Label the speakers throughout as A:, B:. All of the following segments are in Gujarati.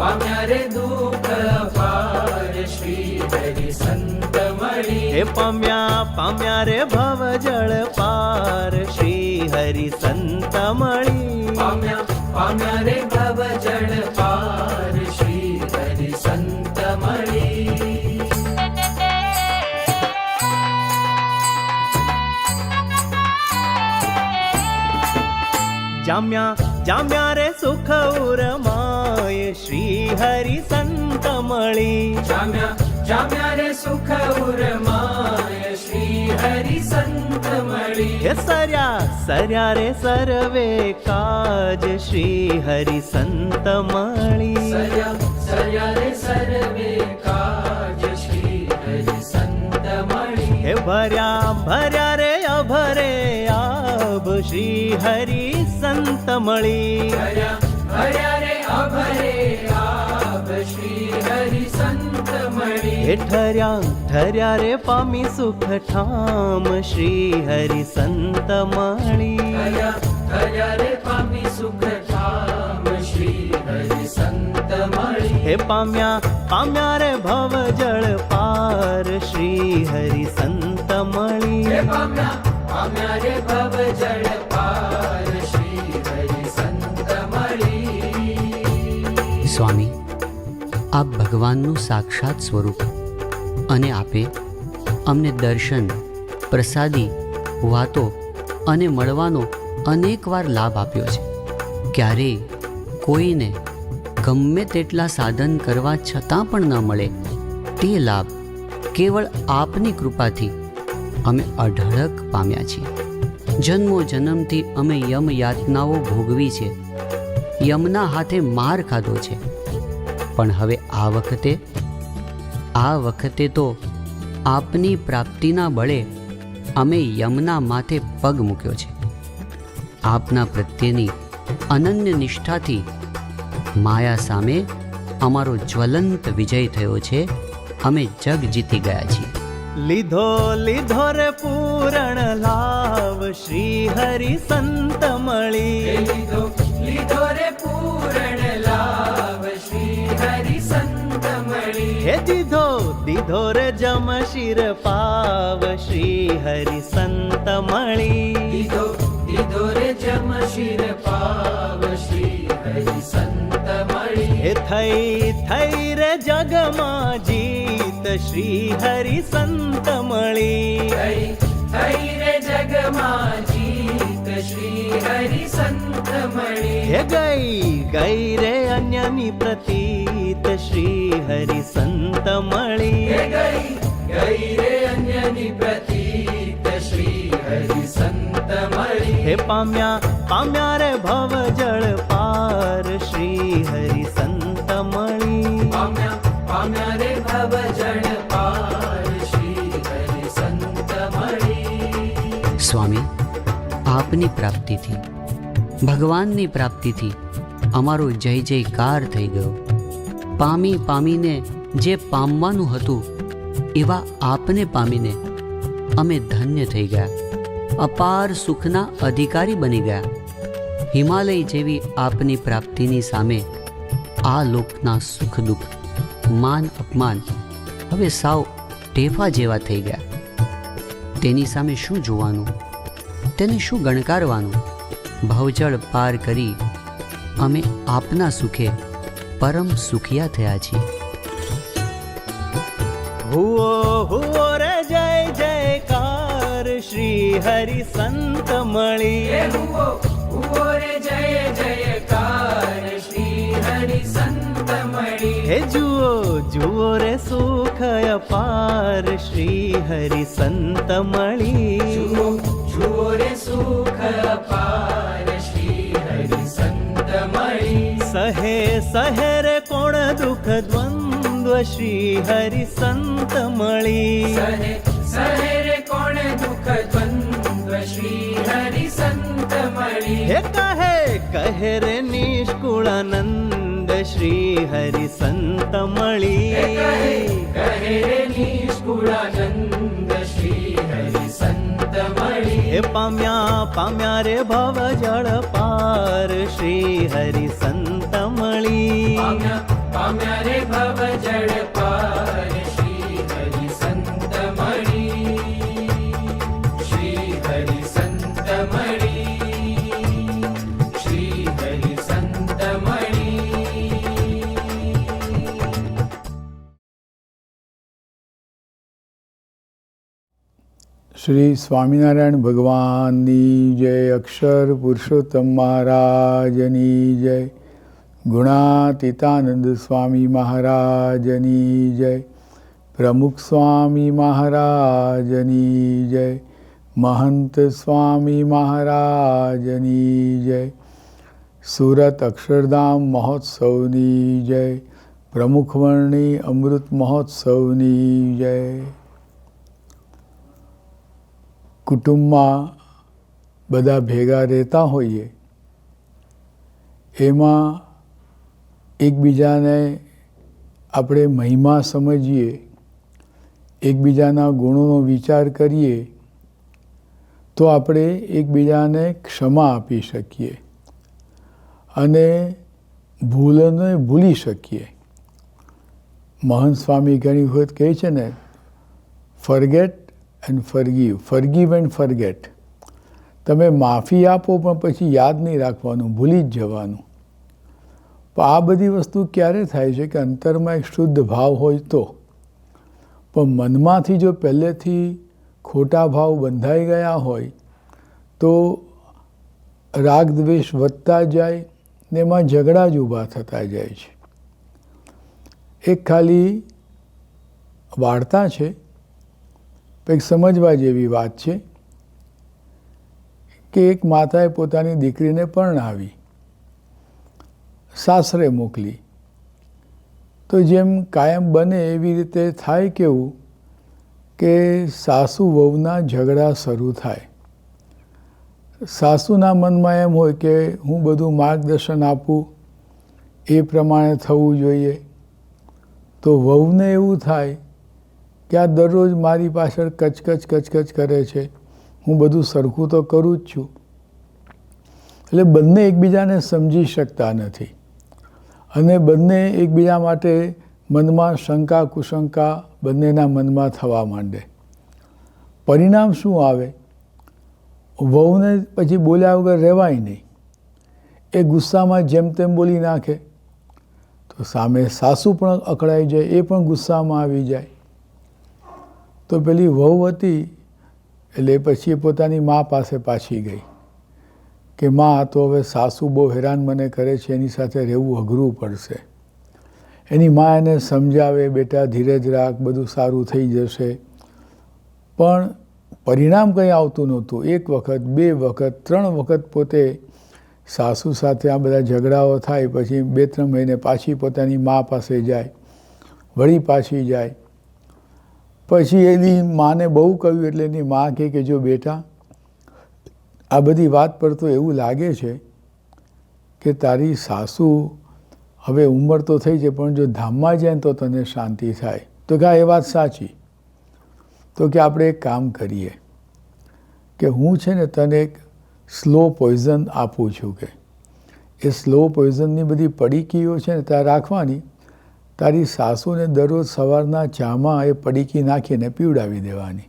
A: પામ્યા રે દુઃખ અપાર શ્રી હરિ સંત મળી
B: હે પામ્યા રે ભવ જળ પાર શ્રી હરિ સંત મળી
A: પામ્યા રે ભવ જળ પાર શ્રી હરિ સંત મળી
B: જામ્યા રે સુખ ઉરમાય શ્રી હરિ સંત મળી
A: જામ્યા રે સુખ ઉરમાય શ્રી હરિ સંત મળી
B: હે સર્યા રે સર્વે કાજ શ્રી હરિ સંત મળી
A: સર્યા રે સર્વે કાજ શ્રી હરિ સંત મળી
B: હે ભર્યા રે અભરે આબ શ્રી હરિ સંત મળી
A: ભર્યા રે અભરે આબ શ્રી હરિ સંત મળી
B: હે ઠર્યા રે પામી સુખ ઠામ શ્રી હરિ સંત મળી
A: ઠર્યા રે પામી સુખ ઠામ શ્રી હરિ સંત મળી
B: હે પામ્યા રે ભવ જળ પાર શ્રી હરિ સંત મળી
A: હે પામ્યા રે ભવ જળ પાર શ્રી હરિ સંત મળી
C: સ્વામી, આપ ભગવાનનું સાક્ષાત સ્વરૂપ અને આપે અમને દર્શન, પ્રસાદી, વાતો અને મળવાનો અનેકવાર લાભ આપ્યો છે. ક્યારેય કોઈને ગમે તેટલા સાધન કરવા છતાં પણ ન મળે તે લાભ કેવળ આપની કૃપાથી અમે અઢળક પામ્યા છીએ. જન્મો જન્મથી અમે યમ યાતનાઓ ભોગવી છે, યમના હાથે માર ખાધો છે, પણ હવે આ વખતે તો આપની પ્રાપ્તિના બળે અમે યમના માથે પગ મૂક્યો છે. આપના પ્રત્યેની અનન્ય નિષ્ઠાથી માયા સામે અમારો જ્વલંત વિજય થયો છે. અમે જગ જીતી ગયા છીએ.
B: લીધો રે પૂરણ લાભ શ્રી હરિ સંત મળી
A: લીધો રે પૂરણ લાભ શ્રી હરિ સંત મળી
B: હે દીધો રે જમશીર પાવ શ્રી હરિ સંત મળી
A: દીધો રે જમશીર પાવ શ્રી હરિ સંત મળી
B: હે થઈ રે જગમાં જીત શ્રી હરિ સંત મળી
A: થઈ રે જગમાં જીત શ્રી હરિ સંત મળી
B: હે ગઈ રે અન્યની પ્રતીત શ્રી હરિ સંત મળી
A: ગઈ રે અન્યની પ્રતીત શ્રી હરિ સંત મળી
B: હે પામ્યા રે ભવ જળ પાર શ્રી હરિ સંત મળી
A: પામ્યા રે ભવ જળ પાર શ્રી હરિ સંત મળી
C: સ્વામી, આપની પ્રાપ્તિથી, ભગવાનની પ્રાપ્તિથી અમારો જય જયકાર થઈ ગયો. પામીને જે પામવાનું હતું એવા આપને પામીને અમે ધન્ય થઈ ગયા, અપાર સુખના અધિકારી બની ગયા. હિમાલય જેવી આપની પ્રાપ્તિની સામે આ લોકના સુખ દુઃખ, માન અપમાન હવે સાવ ટેફા જેવા થઈ ગયા. તેની સામે શું જોવાનું, તેને શું ગણકારવાનું? ભવજળ પાર કરી અમે આપના સુખે પરમ સુખિયા થયા છીએ.
B: હુઓ રે જય જયકાર શ્રી હરિ સંત મળી
A: હુઓ રે જય જયકાર શ્રી હરિ સંત મળી
B: હે જુઓ રે સુખ અપાર શ્રી હરિ સંત મળી
A: જુઓ રે સુખ અપાર શ્રી હરિ સંત મળી
B: સહે રે કોણ દુઃખ દ્વંદ્વ શ્રી હરિ સંત મળી
A: સહે રે કોણ દુઃખ દ્વંદ્વ શ્રી હરિ સંત મળી
B: હે કહે રે નિષ્કુળાનંદ શ્રી હરિ સંત મળી
A: કહે રે નિષ્કુળાનંદ શ્રી હરિ સંત મળી
B: હે પામ્યા રે ભવ જળ પાર શ્રી હરિ સંત મળી
A: પામ્યા રે ભવ જળ પાર શ્રી હરિ સંત મળી, શ્રી હરિ સંત મળી, શ્રી હરિ સંત મળી.
D: શ્રી સ્વામિનારાયણ ભગવાનની જય, અક્ષર પુરુષોત્તમ મહારાજની જય, ગુણાતીતાનંદ સ્વામી મહારાજની જય, પ્રમુખ સ્વામી મહારાજની જય, મહંત સ્વામી મહારાજની જય, સુરત અક્ષરધામ મહોત્સવની જય, પ્રમુખવર્ણી અમૃત મહોત્સવની જય. કુટુંબમાં બધા ભેગા રહેતા હોઈએ, એમાં એકબીજાને આપણે મહિમા સમજીએ, એકબીજાના ગુણોનો વિચાર કરીએ તો આપણે એકબીજાને ક્ષમા આપી શકીએ અને ભૂલોને ભૂલી શકીએ. મહંત સ્વામી ઘણી વખત કહે છે ને, forget and forgive, forgive and forget. તમે માફી આપો પણ પછી યાદ નહીં રાખવાનું, ભૂલી જ જવાનું. પણ આ બધી વસ્તુ ક્યારે થાય છે કે અંતરમાં એક શુદ્ધ ભાવ હોય તો. પણ મનમાંથી જો પહેલેથી ખોટા ભાવ બંધાઈ ગયા હોય તો રાગ દ્વેષ વધતા જાય ને એમાં ઝઘડા જ ઊભા થતા જાય છે. એક ખાલી વાર્તા છે, એક સમજવા જેવી વાત છે કે એક માતાએ પોતાની દીકરીને પરણાવી, સાસરે મોકલી. તો જેમ કાયમ બને એવી રીતે થાય કેવું કે સાસુ વહુના ઝઘડા શરૂ થાય. સાસુના મનમાં એમ હોય કે હું બધું માર્ગદર્શન આપું એ પ્રમાણે થવું જોઈએ, તો વહુને એવું થાય કે આ દરરોજ મારી પાછળ કચકચ કચકચ કરે છે, હું બધું સરખું તો કરું જ છું. એટલે બંને એકબીજાને સમજી શકતા નથી અને બંને એકબીજા માટે મનમાં શંકા કુશંકા બંનેના મનમાં થવા માંડે. પરિણામ શું આવે? વહુને પછી બોલ્યા વગર રહેવાય નહીં, એ ગુસ્સામાં જેમ તેમ બોલી નાખે તો સામે સાસુ પણ અકળાઈ જાય, એ પણ ગુસ્સામાં આવી જાય. તો પેલી વહુ હતી એટલે પછી પોતાની મા પાસે પાછી ગઈ કે મા, તો હવે સાસુ બહુ હેરાન મને કરે છે, એની સાથે રહેવું અઘરું પડશે. એની મા એને સમજાવે, બેટા ધીરજ રાખ, બધું સારું થઈ જશે. પણ પરિણામ કંઈ આવતું નહોતું. એક વખત, બે વખત, 3 વખત પોતે સાસુ સાથે આ બધા ઝઘડાઓ થાય, પછી 2-3 મહિને પાછી પોતાની મા પાસે જાય, વળી પાછી જાય. પછી એની માને બહુ કહ્યું એટલે એની મા કહે કે જો બેટા, આ બધી વાત પર તો એવું લાગે છે કે તારી સાસુ હવે ઉંમર તો થઈ છે, પણ જો ધામમાં જાય ને તો તને શાંતિ થાય. તો કે એ વાત સાચી. તો કે આપણે એક કામ કરીએ કે હું છે ને તને એક સ્લો પોઈઝન આપું છું, કે એ સ્લો પોઈઝનની બધી પડીકીઓ છે ને ત્યાં રાખવાની, તારી સાસુને દરરોજ સવારના ચામાં એ પડીકી નાખીને પીવડાવી દેવાની.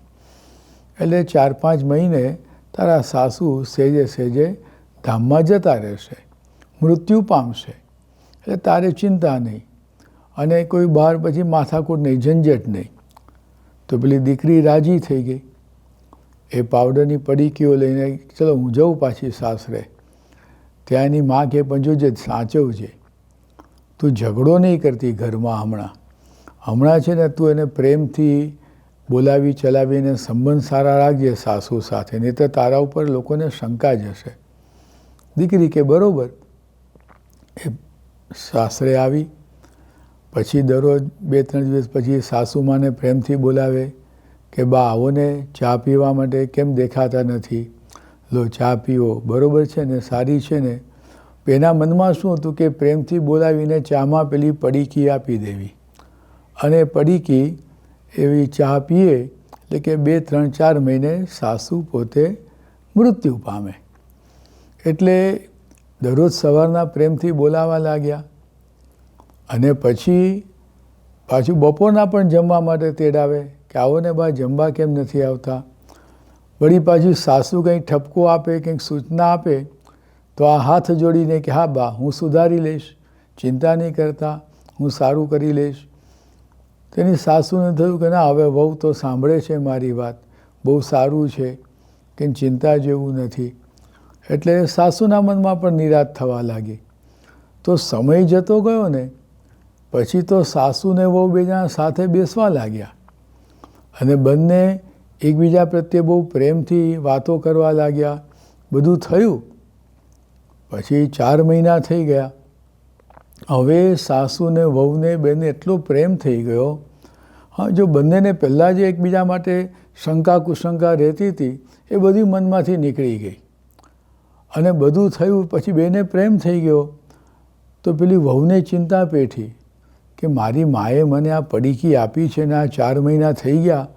D: એટલે 4-5 મહિને તારા સાસુ સહેજે સહેજે ધામમાં જતા રહેશે, મૃત્યુ પામશે. એટલે તારે ચિંતા નહીં અને કોઈ બહાર પછી માથાકૂટ નહીં, ઝંઝટ નહીં. તો પેલી દીકરી રાજી થઈ ગઈ. એ પાવડરની પડીકીઓ લઈને, ચલો હું જઉં પાછી સાસરે. ત્યાં એની મા કહે પણ જોજે સાચવજે, તું ઝઘડો નહીં કરતી ઘરમાં હમણાં છે ને, તું એને પ્રેમથી બોલાવી ચલાવીને સંબંધ સારા રાખજે સાસુ સાથે, નહીં તો તારા ઉપર લોકોને શંકા જશે. દીકરી કે બરોબર. એ સાસરે આવી પછી દરરોજ 2-3 દિવસ પછી સાસુમાને પ્રેમથી બોલાવે કે બા આવો ને ચા પીવા માટે, કેમ દેખાતા નથી, લો ચા પીવો, બરોબર છે ને, સારી છે ને. એના મનમાં શું હતું કે પ્રેમથી બોલાવીને ચામાં પેલી પડીકી આપી દેવી, અને પડીકી એવી ચા પીએ એટલે કે 2-3-4 મહિને સાસુ પોતે મૃત્યુ પામે. એટલે દરરોજ સવારના પ્રેમથી બોલાવા લાગ્યા અને પછી પાછું બપોરના પણ જમવા માટે તેડાવે કે આવો ને બા જમવા કેમ નથી આવતા. વળી પાછું સાસુ કંઈક ઠપકો આપે, કંઈક સૂચના આપે તો આ હાથ જોડીને કે હા બા હું સુધારી લઈશ, ચિંતા નહીં કરતા, હું સારું કરી લઈશ. તેની સાસુને થયું કે ના હવે વહુ તો સાંભળે છે મારી વાત, બહુ સારું છે, કંઈ ચિંતા જેવું નથી. એટલે સાસુના મનમાં પણ નિરાશ થવા લાગી. તો સમય જતો ગયો ને પછી તો સાસુ ને વહુ બે જણા સાથે બેસવા લાગ્યા અને બંને એકબીજા પ્રત્યે બહુ પ્રેમથી વાતો કરવા લાગ્યા. બધું થયું. પછી 4 મહિના થઈ ગયા. હવે સાસુને વહુને બેને એટલો પ્રેમ થઈ ગયો. હા, જો બંનેને પહેલાં જે એકબીજા માટે શંકા કુશંકા રહેતી હતી એ બધી મનમાંથી નીકળી ગઈ અને બધું થયું. પછી બેને પ્રેમ થઈ ગયો તો પેલી વહુને ચિંતા પેઠી કે મારી માએ મને આ પડીકી આપી છે ને આ 4 મહિના થઈ ગયા,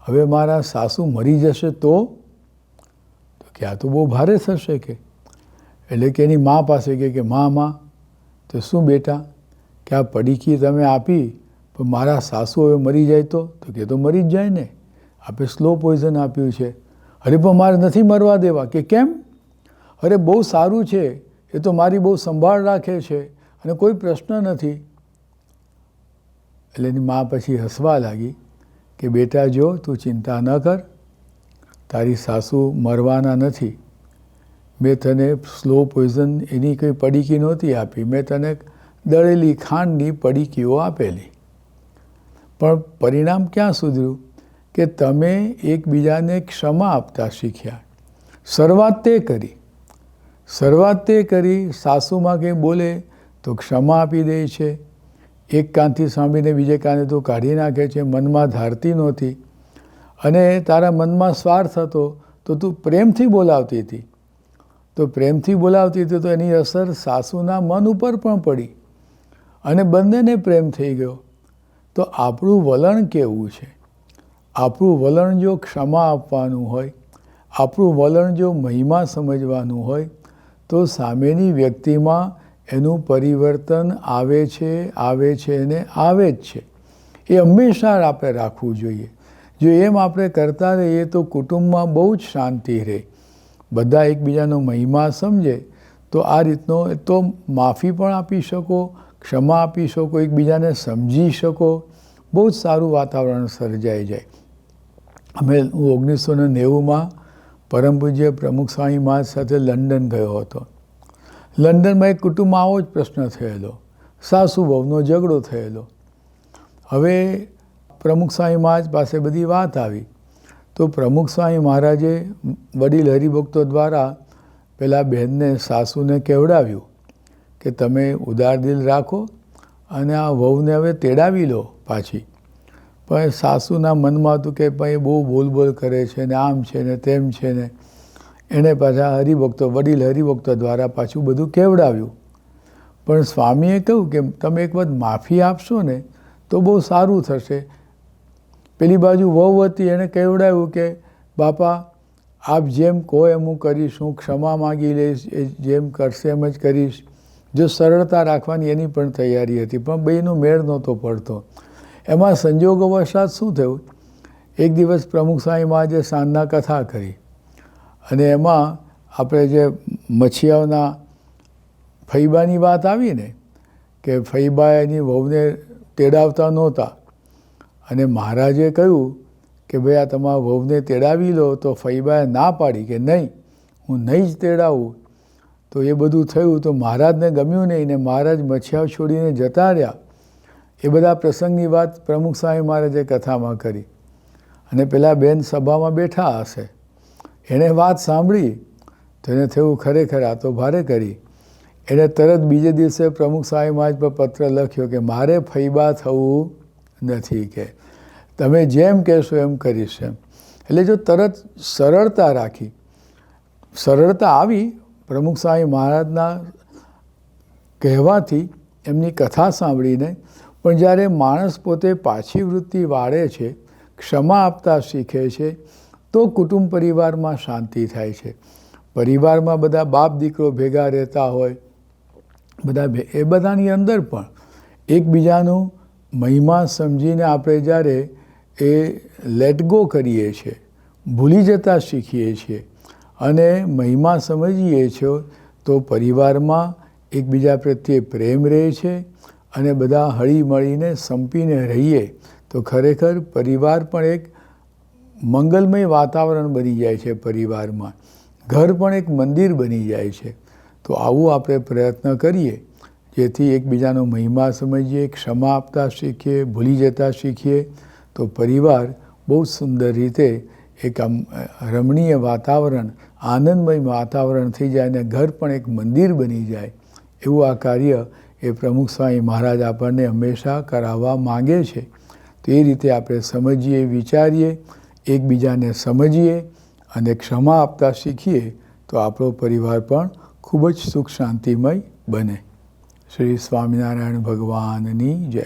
D: હવે મારા સાસુ મરી જશે તો કે આ તો બહુ ભારે થશે કે. એટલે કે એની મા પાસે કે માં તો શું બેટા કે આ પડીકી તમે આપી પણ મારા સાસુ હવે મરી જાય તો કે તો મરી જ જાય ને, આપણે સ્લો પોઈઝન આપ્યું છે. અરે પણ મારે નથી મરવા દેવા. કે કેમ? અરે બહુ સારું છે, એ તો મારી બહુ સંભાળ રાખે છે અને કોઈ પ્રશ્ન નથી. એટલે એની મા પછી હસવા લાગી કે બેટા જો તું ચિંતા ન કર, તારી સાસુ મરવાના નથી. મેં તને સ્લો પોઈઝન એની કંઈ પડીકી નહોતી આપી, મેં તને દળેલી ખાંડની પડીકીઓ આપેલી. પણ પરિણામ ક્યાં સુધર્યું કે તમે એકબીજાને ક્ષમા આપતા શીખ્યા. શરૂઆત તે કરી સાસુમાં કંઈ બોલે તો ક્ષમા આપી દે છે, એક કાનથી સાંભળીને બીજે કાને તો કાઢી નાખે છે, મનમાં ધારતી નહોતી. અને તારા મનમાં સ્વાર્થ હતો તો તું પ્રેમથી બોલાવતી હતી. તો પ્રેમથી બોલાવતી હતી તો એની અસર સાસુના મન ઉપર પણ પડી અને બંનેને પ્રેમ થઈ ગયો. તો આપણું વલણ કેવું છે? આપણું વલણ જો ક્ષમા આપવાનું હોય, આપણું વલણ જો મહિમા સમજવાનું હોય તો સામેની વ્યક્તિમાં એનું પરિવર્તન આવે છે અને આવે જ છે. એ હંમેશા આપણે રાખવું જોઈએ. જો એમ આપણે કરતા રહીએ તો કુટુંબમાં બહુ જ શાંતિ રહે. બધા એકબીજાનો મહિમા સમજે તો આ રીતનો તો માફી પણ આપી શકો, ક્ષમા આપી શકો, એકબીજાને સમજી શકો, બહુ જ સારું વાતાવરણ સર્જાઈ જાય. હું 1990માં પરમ પૂજ્ય પ્રમુખ સ્વામી મહારાજ સાથે લંડન ગયો હતો. લંડનમાં એક કુટુંબમાં આવો જ પ્રશ્ન થયેલો, સાસુ વહુનો ઝઘડો થયેલો. હવે પ્રમુખ સ્વામી મહારાજ પાસે બધી વાત આવી તો પ્રમુખ સ્વામી મહારાજે વડીલ હરિભક્તો દ્વારા પેલા બહેનને સાસુને કહેવડાવ્યું કે તમે ઉદાર દિલ રાખો અને આ વહુને હવે તેડાવી લો પાછી. પણ સાસુના મનમાં હતું કે ભાઈ બહુ બોલ કરે છે ને આમ છે ને તેમ છે ને. એણે પાછા વડીલ હરિભક્તો દ્વારા પાછું બધું કહેવડાવ્યું. પણ સ્વામીએ કહ્યું કે તમે એક વખત માફી આપશો ને તો બહુ સારું થશે. પેલી બાજુ વહુ હતી, એણે કહેવડાવ્યું કે બાપા આપ જેમ કહો એમ હું કરીશ, હું ક્ષમા માગી લઈશ, એ જેમ કરશે એમ જ કરીશ. જો સરળતા રાખવાની એની પણ તૈયારી હતી પણ બેયનો મેળ નહોતો પડતો. એમાં સંજોગોવશાત શું થયું, એક દિવસ પ્રમુખ સ્વામી મહારાજે સાંજના કથા કરી અને એમાં આપણે જે મચ્છિયાઓના ફૈબાની વાત આવી ને કે ફૈબા એની વહુને તેડાવતા નહોતા અને મહારાજે કહ્યું કે ભાઈ આ તમારા વહુને તેડાવી લો તો ફૈબાએ ના પાડી કે નહીં, હું નહીં જ તેડાવું. તો એ બધું થયું તો મહારાજને ગમ્યું નહીં ને મહારાજ મચ્છિયાઓ છોડીને જતા રહ્યા. એ બધા પ્રસંગની વાત પ્રમુખ સ્વામી મહારાજે કથામાં કરી અને પેલા બેન સભામાં બેઠા હશે, એણે વાત સાંભળી તો એને થયું ખરેખર આ તો ભારે કરી. એણે તરત બીજે દિવસે પ્રમુખ સ્વામી મહારાજ પર પત્ર લખ્યો કે મારે ફૈબા થવું નથી, કે તમે જેમ કહેશો એમ કરીશ એમ. એટલે જો તરત સરળતા રાખી, સરળતા આવી પ્રમુખ સ્વામી મહારાજના કહેવાથી, એમની કથા સાંભળીને. પણ જ્યારે માણસ પોતે પાછી વૃત્તિ વાળે છે, ક્ષમા આપતા શીખે છે તો કુટુંબ પરિવારમાં શાંતિ થાય છે. પરિવારમાં બધા બાપ દીકરો ભેગા રહેતા હોય, બધા એ બધાની અંદર પણ એકબીજાનું મહિમા સમજીને આપણે જ્યારે એ લેટ ગો કરીએ છીએ, ભૂલી જતા શીખીએ છીએ અને મહિમા સમજીએ છીએ તો પરિવારમાં એકબીજા પ્રત્યે પ્રેમ રહે છે અને બધા હળી મળીને સંપીને રહીએ તો ખરેખર પરિવાર પણ એક મંગલમય વાતાવરણ બની જાય છે. પરિવારમાં ઘર પણ એક મંદિર બની જાય છે. તો આવું આપણે પ્રયત્ન કરીએ જેથી એકબીજાનો મહિમા સમજીએ, ક્ષમા આપતા શીખીએ, ભૂલી જતા શીખીએ તો પરિવાર બહુ સુંદર રીતે એક આમ રમણીય વાતાવરણ, આનંદમય વાતાવરણ થઈ જાય અને ઘર પણ એક મંદિર બની જાય. એવું આ કાર્ય એ પ્રમુખ સ્વામી મહારાજ આપણને હંમેશા કરાવવા માગે છે. તો એ રીતે આપણે સમજીએ, વિચારીએ, એકબીજાને સમજીએ અને ક્ષમા આપતા શીખીએ તો આપણો પરિવાર પણ ખૂબ જ સુખ શાંતિમય બને. શ્રી સ્વામિનારાયણ ભગવાનની જય.